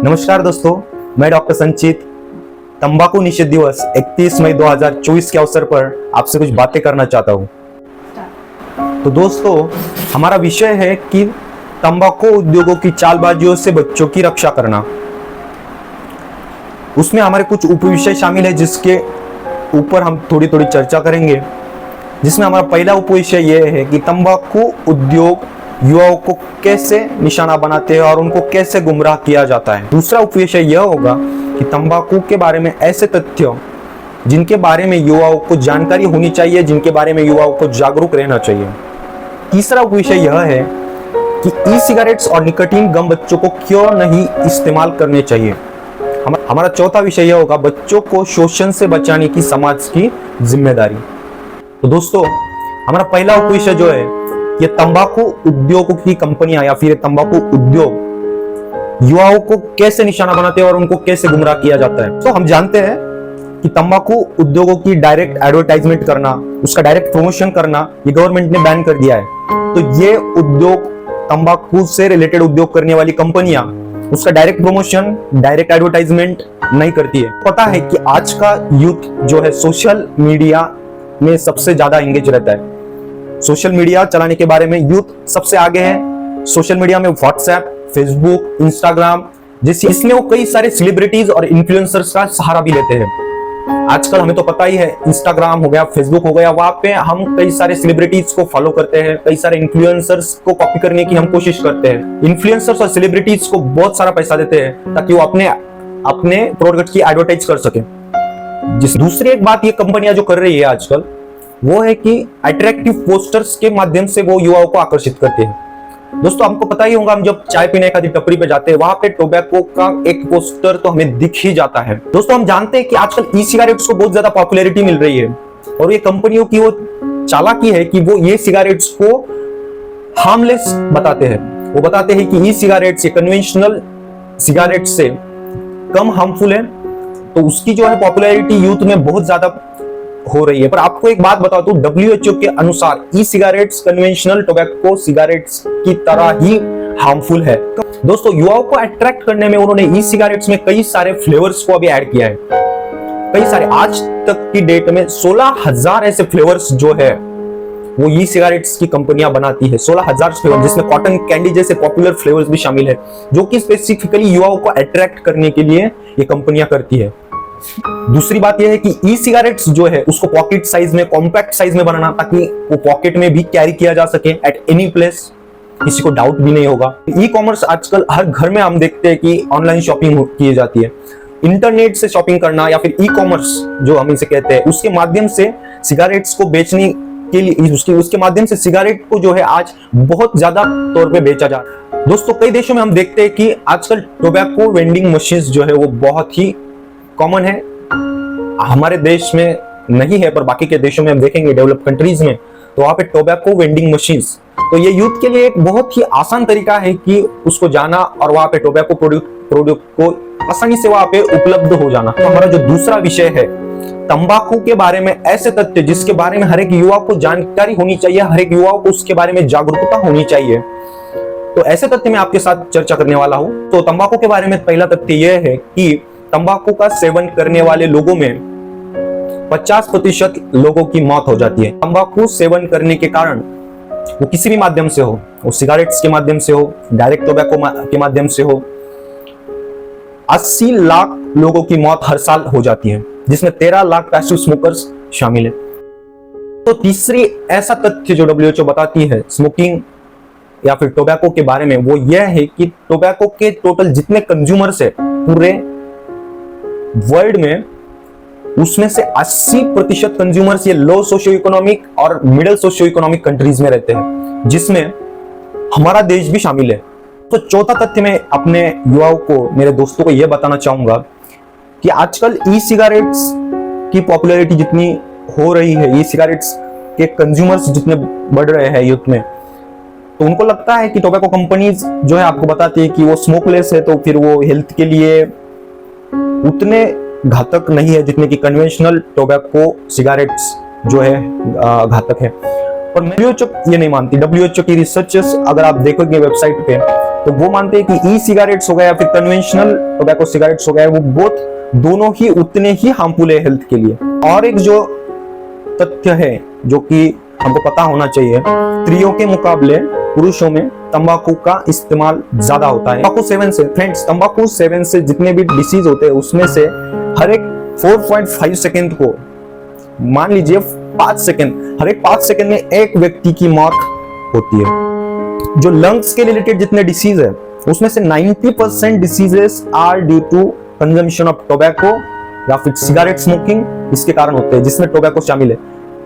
नमस्कार दोस्तों, मैं डॉक्टर संचित तंबाकू निषेध दिवस 31 मई 2024 के अवसर पर आपसे कुछ बातें करना चाहता हूं। तो दोस्तों, हमारा विषय है कि तंबाकू उद्योगों की चालबाजियों से बच्चों की रक्षा करना। उसमें हमारे कुछ उपविषय शामिल है जिसके ऊपर हम थोड़ी थोड़ी चर्चा करेंगे। जिसमें हमारा पहला उपविषय यह है कि तंबाकू उद्योग युवाओं को कैसे निशाना बनाते हैं और उनको कैसे गुमराह किया जाता है। दूसरा उपविषय यह होगा कि तंबाकू के बारे में ऐसे तथ्य जिनके बारे में युवाओं को जानकारी होनी चाहिए, जिनके बारे में युवाओं को जागरूक रहना चाहिए। तीसरा उपविषय यह है कि ई सिगरेट्स और निकोटीन गम बच्चों को क्यों नहीं इस्तेमाल करने चाहिए। हमारा चौथा विषय यह होगा बच्चों को शोषण से बचाने की समाज की जिम्मेदारी। तो दोस्तों, हमारा पहला उपविषय जो है ये तंबाकू उद्योगों की कंपनियां या फिर तंबाकू उद्योग युवाओं को कैसे निशाना बनाते हैं और उनको कैसे गुमराह किया जाता है। तो हम जानते हैं कि तंबाकू उद्योगों की डायरेक्ट एडवर्टाइजमेंट करना, उसका डायरेक्ट प्रमोशन करना ये गवर्नमेंट ने बैन कर दिया है। तो ये उद्योग, तंबाकू से रिलेटेड उद्योग करने वाली कंपनियां उसका डायरेक्ट प्रमोशन, डायरेक्ट एडवर्टाइजमेंट नहीं करती है। पता है कि आज का यूथ जो है सोशल मीडिया में सबसे ज्यादा एंगेज रहता है। सोशल मीडिया चलाने के बारे में यूथ सबसे आगे है। सोशल मीडिया में व्हाट्सएप, फेसबुक, इंस्टाग्राम जैसी, इसमें वो कई सारे सेलिब्रिटीज और इन्फ्लुएंसर्स का सहारा भी लेते हैं। आजकल हमें तो पता ही है, इंस्टाग्राम हो गया, फेसबुक हो गया, वहां पे हम कई सारे सेलिब्रिटीज को फॉलो करते हैं, कई सारे इन्फ्लुएंसर्स को कॉपी करने की हम कोशिश करते हैं। इन्फ्लुएंसर्स और सेलिब्रिटीज को बहुत सारा पैसा देते हैं ताकि वो अपने प्रोडक्ट की एडवर्टाइज कर सके। दूसरी एक बात ये कंपनियां जो कर रही है आजकल वो है कि अट्रैक्टिव पोस्टर्स के माध्यम से वो युवाओं को आकर्षित करते हैं। दोस्तों, आपको पता ही होगा, हम जब चाय पीने का टपरी पे जाते हैं वहां पे टोबैको का एक पोस्टर तो हमें दिख ही जाता है। दोस्तों, हम जानते हैं कि आजकल ई सिगरेट्स को बहुत ज्यादा पॉपुलैरिटी मिल रही है और ये कंपनियों की वो चालाकी है कि वो ये सिगरेट्स को हार्मलेस बताते हैं। वो बताते हैं कि ई सिगरेट्स ये कन्वेंशनल सिगरेट से कम हार्मफुल है। तो उसकी जो है पॉपुलैरिटी यूथ में बहुत ज्यादा हो रही है। पर आपको एक बात बता दूं, WHO के अनुसार ई सिगरेट्स कन्वेंशनल टोबैको सिगरेट्स की तरह ही हार्मफुल है। दोस्तों, युवाओं को अट्रैक्ट करने में उन्होंने ई सिगरेट्स में कई सारे फ्लेवर्स को अभी ऐड किया है। कई सारे, आज तक की डेट में 16,000 ऐसे फ्लेवर्स जो है वो ई सिगरेट्स की कंपनियां बनाती है। 16,000 फ्लेवर, जिसमें कॉटन कैंडी जैसे पॉपुलर फ्लेवर्स भी शामिल है, जो कि स्पेसिफिकली युवाओं को अट्रैक्ट करने के लिए ये कंपनियां करती है। दूसरी बात यह है कि ई सिगरेट्स जो है उसको पॉकेट साइज में, कॉम्पैक्ट साइज में बनाना ताकि वो पॉकेट में भी कैरी किया जा सके एट एनी प्लेस, किसी को डाउट भी नहीं होगा। ई कॉमर्स आजकल हर घर में हम देखते हैं कि ऑनलाइन शॉपिंग की जाती है। इंटरनेट से शॉपिंग करना या फिर ई कॉमर्स जो हम इसे कहते हैं, उसके माध्यम से सिगरेट्स को बेचने के लिए, उसके माध्यम से सिगरेट को जो है आज बहुत ज्यादा तौर पे बेचा जा रहा है। दोस्तों, कई देशों में हम देखते हैं कि आजकल टोबैको वेंडिंग मशीन जो है वो बहुत ही कॉमन है। हमारे देश में नहीं है पर बाकी के देशों में हम देखेंगे, डेवलप कंट्रीज में, तो वहां पे टोबैको वेंडिंग मशीन्स, तो ये यूथ के लिए एक बहुत ही आसान तरीका है कि उसको जाना और वहां पे टोबैको प्रोडक्ट को आसानी से वहां पे उपलब्ध हो जाना। तो हमारा जो दूसरा विषय है तंबाकू के बारे में ऐसे तथ्य जिसके बारे में हर एक युवा को जानकारी होनी चाहिए, हर एक युवा को उसके बारे में जागरूकता होनी चाहिए। तो ऐसे तथ्य मैं आपके साथ चर्चा करने वाला हूं। तो तंबाकू के बारे में पहला तथ्य यह है कि तंबाकू का सेवन करने वाले लोगों में 50% लोगों की मौत हो जाती है। तंबाकू सेवन करने के कारण, वो किसी भी माध्यम से हो, वो सिगरेट्स के माध्यम से हो, डायरेक्ट टोबैको के माध्यम से हो, 80 लाख लोगों की मौत हर साल हो जाती है, जिसमें 13 लाख पैसिव स्मोकर्स शामिल है। तो तीसरी ऐसा तथ्य जो WHO बताती है स्मोकिंग या फिर टोबैको के बारे में, वो यह है कि टोबैको के टोटल जितने कंज्यूमर्स है पूरे वर्ल्ड में, उसमें से 80% कंज्यूमर्स ये लो सोशियो इकोनॉमिक और मिडिल सोशियो इकोनॉमिक कंट्रीज में रहते हैं, जिसमें हमारा देश भी शामिल है। तो चौथा तथ्य मैं अपने युवाओं को, मेरे दोस्तों को यह बताना चाहूंगा कि आजकल ई सिगरेट्स की पॉपुलैरिटी जितनी हो रही है, ई सिगरेट्स के कंज्यूमर्स जितने बढ़ रहे हैं यूथ में, तो उनको लगता है कि टोबैको कंपनीज जो है आपको बताती है कि वो स्मोकलेस है, तो फिर वो हेल्थ के लिए उतने घातक नहीं है जितने कि कन्वेंशनल टोबैको सिगरेट्स जो है घातक है। पर WHO ये नहीं मानती। WHO की रिसर्चेस अगर आप देखोगे वेबसाइट पे, तो वो मानते हैं कि ई सिगारेट्स हो गया या फिर कन्वेंशनल टोबैको सिगारेट्स हो गया, वो बोथ दोनों ही उतने ही हार्मफुल है हेल्थ के लिए। और एक जो तथ्य है जो कि हमको पता होना चाहिए, स्त्रियों के मुकाबले पुरुषों में तंबाकू का इस्तेमाल ज्यादा होता है। तंबाकू सेवन से फ्रेंड्स, तंबाकू सेवन से जितने भी डिसीज होते हैं उसमें से हर एक 4.5 सेकेंड को, मान लीजिए 5 सेकेंड, हर एक 5 सेकेंड में एक व्यक्ति की मौत होती है। जो लंग्स के रिलेटेड जितने डिसीज है उसमें से 90% diseases are due to consumption of tobacco या फिर सिगरेट स्मोकिंग, इसके कारण होते हैं, जिसमें टोबैको शामिल है,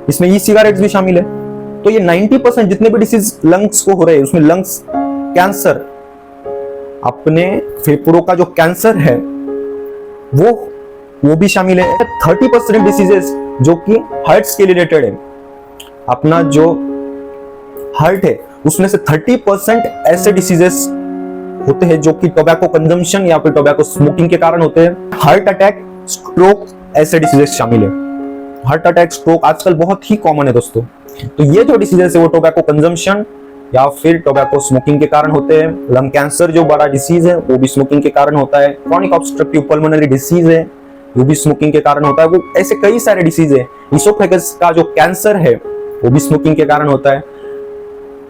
इसमें ई सिगरेट्स भी शामिल है। तो ये 90% जितने भी डिसीज लंग्स को हो रहे हैं उसमें लंग्स कैंसर, अपने फेफड़ों का जो कैंसर है वो भी शामिल है। 30% डिसीजेस जो कि हार्ट्स के रिलेटेड है, अपना जो हार्ट है उसमें से 30% ऐसे डिसीजेस होते हैं जो कि टोबैको कंजम्पशन या फिर टोबैको स्मोकिंग के कारण होते हैं। हार्ट अटैक, स्ट्रोक, ऐसे डिसीजेस शामिल है। हार्ट अटैक, स्ट्रोक आजकल बहुत ही कॉमन है दोस्तों। तो ये जो डिसीजेस है वो टोबैको कंजम्पशन या फिर टोबैको स्मोकिंग के कारण होते हैं। लंग कैंसर जो बड़ा डिसीज है वो भी स्मोकिंग के कारण होता है। क्रॉनिक ऑब्स्ट्रक्टिव पल्मोनरी डिसीज है वो भी स्मोकिंग के कारण होता है। वो ऐसे कई सारे डिसीज है। इसोफेगस का जो कैंसर है वो भी स्मोकिंग के कारण होता है,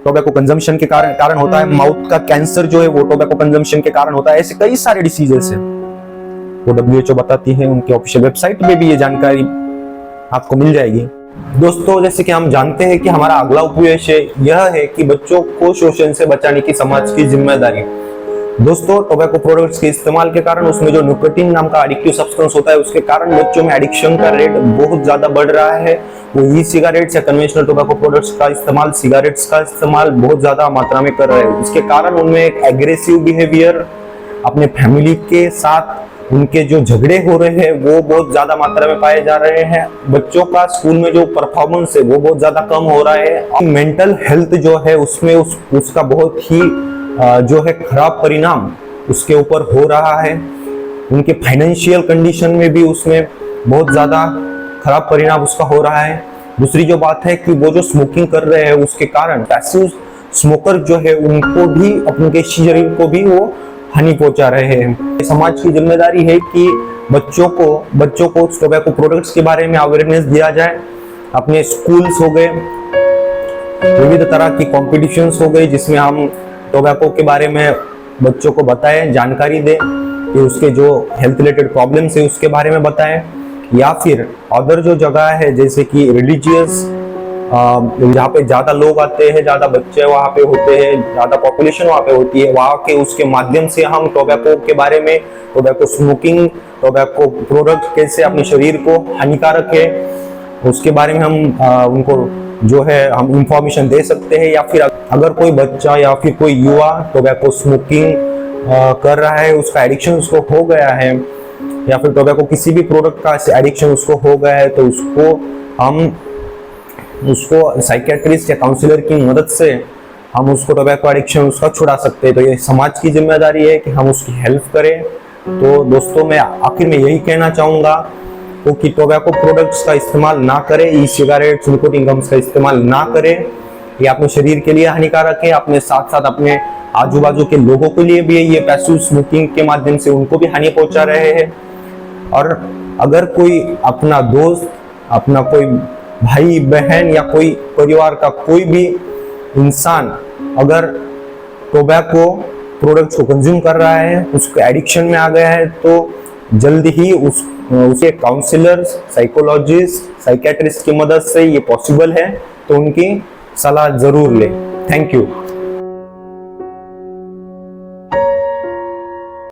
टोबैको कंजम्पशन के कारण होता है। माउथ का कैंसर जो है वो टोबैको कंजम्पशन के कारण होता है। ऐसे कई सारे डिसीजेस है, वो WHO बताती है, उनके ऑफिशियल वेबसाइट पे भी ये जानकारी आपको मिल जाएगी। दोस्तों, जैसे कि हम जानते हैं कि हमारा अगला उद्देश्य यह है कि बच्चों को शोषण से बचाने की समाज की जिम्मेदारी। दोस्तों, टोबैको प्रोडक्ट्स के इस्तेमाल के कारण उसमें जो निकोटीन नाम का एडिक्टिव सब्सटेंस होता है उसके कारण बच्चों में एडिक्शन का रेट बहुत ज्यादा बढ़ रहा है। वो ई सिगरेट्स या कन्वेंशनल टोबैको प्रोडक्ट्स का इस्तेमाल, सिगरेट्स का इस्तेमाल बहुत ज्यादा मात्रा में कर रहे हैं। इसके कारण उनमें एक एग्रेसिव बिहेवियर, अपने फैमिली के साथ उनके जो झगड़े हो रहे हैं वो बहुत ज्यादा मात्रा में पाए जा रहे हैं। बच्चों का स्कूल में जो परफॉर्मेंस है वो बहुत ज्यादा कम हो रहा है। मेंटल हेल्थ जो है उसमें उसका बहुत ही जो है खराब परिणाम उसके ऊपर हो रहा है। उनके फाइनेंशियल कंडीशन में भी उसमें बहुत ज्यादा खराब परिणाम उसका हो रहा है। दूसरी जो बात है कि वो जो स्मोकिंग कर रहे हैं उसके कारण पैसिव स्मोकर जो है उनको भी, अपने शरीर को भी वो हानि पहुंचा रहे हैं। समाज की जिम्मेदारी है कि बच्चों को टोबैको प्रोडक्ट्स के बारे में अवेयरनेस दिया जाए। अपने स्कूल्स हो गए, विविध तरह की कॉम्पिटिशन्स हो गए जिसमें हम टोबैको के बारे में बच्चों को बताएं, जानकारी दें कि उसके जो हेल्थ रिलेटेड प्रॉब्लम्स है उसके बारे में बताएं। या फिर अदर जो जगह है जैसे कि रिलीजियस, जहाँ पे ज्यादा लोग आते हैं, ज्यादा बच्चे वहाँ पे होते हैं, ज्यादा पॉपुलेशन वहाँ पे होती है, वहाँ के उसके माध्यम से हम टोबैको के बारे में, टोबैको स्मोकिंग, टोबैको प्रोडक्ट कैसे अपने शरीर को हानिकारक है उसके बारे में हम उनको जो है हम इंफॉर्मेशन दे सकते हैं। या फिर अगर कोई बच्चा या फिर कोई युवा टोबैको स्मोकिंग कर रहा है, उसका एडिक्शन उसको हो गया है, या फिर टोबैको किसी भी प्रोडक्ट का एडिक्शन उसको हो गया है, तो उसको साइकियाट्रिस्ट या काउंसलर की मदद से हम उसको टोबैको एडिक्शन उसका छुड़ा सकते हैं। तो ये समाज की जिम्मेदारी है कि हम उसकी हेल्प करें। तो दोस्तों, मैं आखिर में यही कहना चाहूँगा तो कि टोबैको प्रोडक्ट्स का इस्तेमाल ना करें, ई सिगारेट्स, निकोटीन गम्स का इस्तेमाल ना करें। ये अपने शरीर के लिए हानिकारक है, अपने साथ साथ अपने आजू बाजू के लोगों के लिए भी ये पैसिव स्मोकिंग के माध्यम से उनको भी हानि पहुंचा रहे हैं। और अगर कोई अपना दोस्त, अपना कोई भाई बहन या कोई परिवार का कोई भी इंसान अगर टोबैको प्रोडक्ट्स को कंज्यूम कर रहा है, उसके एडिक्शन में आ गया है, तो जल्दी ही उसे काउंसलर्स, साइकोलॉजिस्ट, साइकियाट्रिस्ट की मदद से ये पॉसिबल है, तो उनकी सलाह जरूर ले। Thank you.